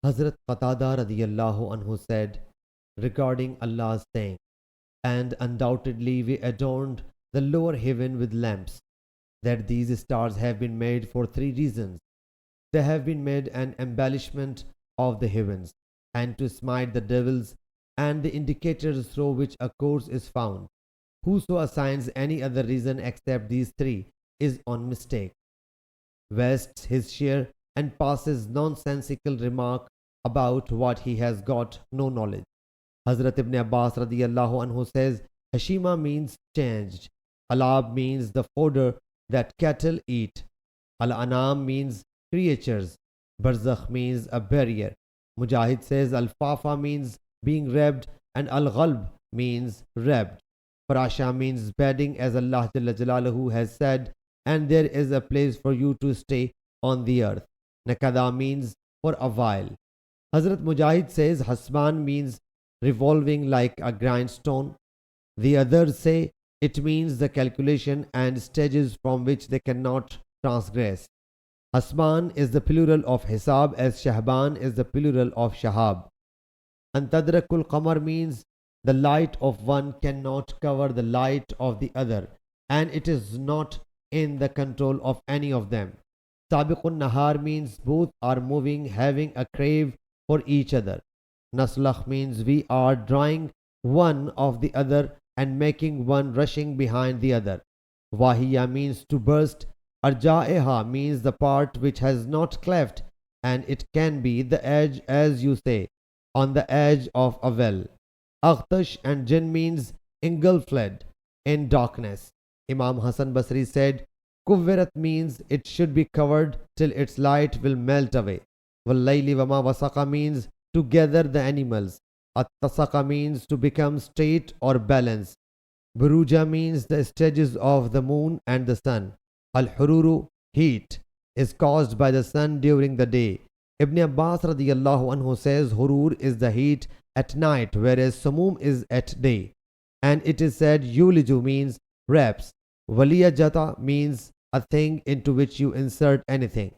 Hazrat Qatada radiyallahu anhu said regarding Allah's saying, "And undoubtedly we adorned the lower heaven with lamps, that these stars have been made for three reasons. They have been made an embellishment of the heavens, and to smite the devils, and the indicators through which a course is found. Whoso assigns any other reason except these three is on mistake, wastes his share, and passes nonsensical remark about what he has got no knowledge." Hazrat Ibn Abbas radiyallahu anhu says, Hashima means changed. Alab means the fodder that cattle eat. Al-Anam means creatures. Barzakh means a barrier. Mujahid says Al-Fafa means being wrapped, and Al-Ghalb means wrapped. Parasha means bedding, as Allah Jalla Jalaluhu has said, and there is a place for you to stay on the earth. Nakada means for a while. Hazrat Mujahid says Hasban means revolving like a grindstone. The others say it means the calculation and stages from which they cannot transgress. Hasban is the plural of Hisab, as Shahban is the plural of Shahab. Antadrakul Qamar means the light of one cannot cover the light of the other, and it is not in the control of any of them. Sabiqun Nahar means both are moving, having a crave for each other. Naslakh means we are drawing one of the other and making one rushing behind the other. Wahiya means to burst. Arja'eha means the part which has not cleft, and it can be the edge, as you say, on the edge of a well. Aghtash and Jinn means engulfed in darkness. Imam Hassan Basri said, Kuvvirat means it should be covered till its light will melt away. Wallayli wama wasaqa means to gather the animals. At-tasaqa means to become straight or balanced. Buruja means the stages of the moon and the sun. Al-Hururu, heat, is caused by the sun during the day. Ibn Abbas radiyallahu anhu says Hurur is the heat at night, whereas Samum is at day. And it is said Yuliju means wraps. Waliyajata means a thing into which you insert anything.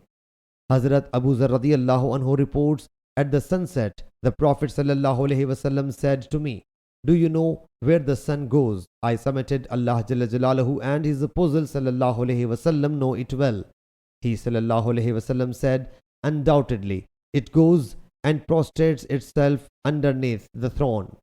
Hazrat Abu Zar radiyallahu anhu reports, at the sunset, the Prophet sallallahu alaihi wasallam said to me, "Do you know where the sun goes?" I submitted, Allah Jalla Jalaluhu and His Apostle sallallahu alaihi wasallam know it well. He sallallahu alaihi wasallam said, "Undoubtedly, it goes and prostrates itself underneath the throne.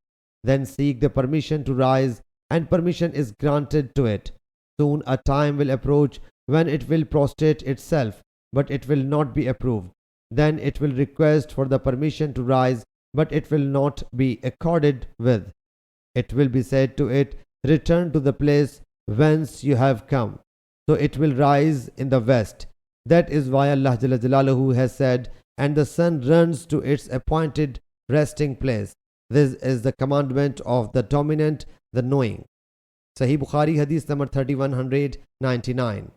Then seek the permission to rise, and permission is granted to it. Soon a time will approach when it will prostrate itself, but it will not be approved. Then it will request for the permission to rise, but it will not be accorded with. It will be said to it, return to the place whence you have come. So it will rise in the west. That is why Allah Jalla Jalaluhu has said, and the sun runs to its appointed resting place. This is the commandment of the dominant, the knowing." Sahih Bukhari Hadith number 3199.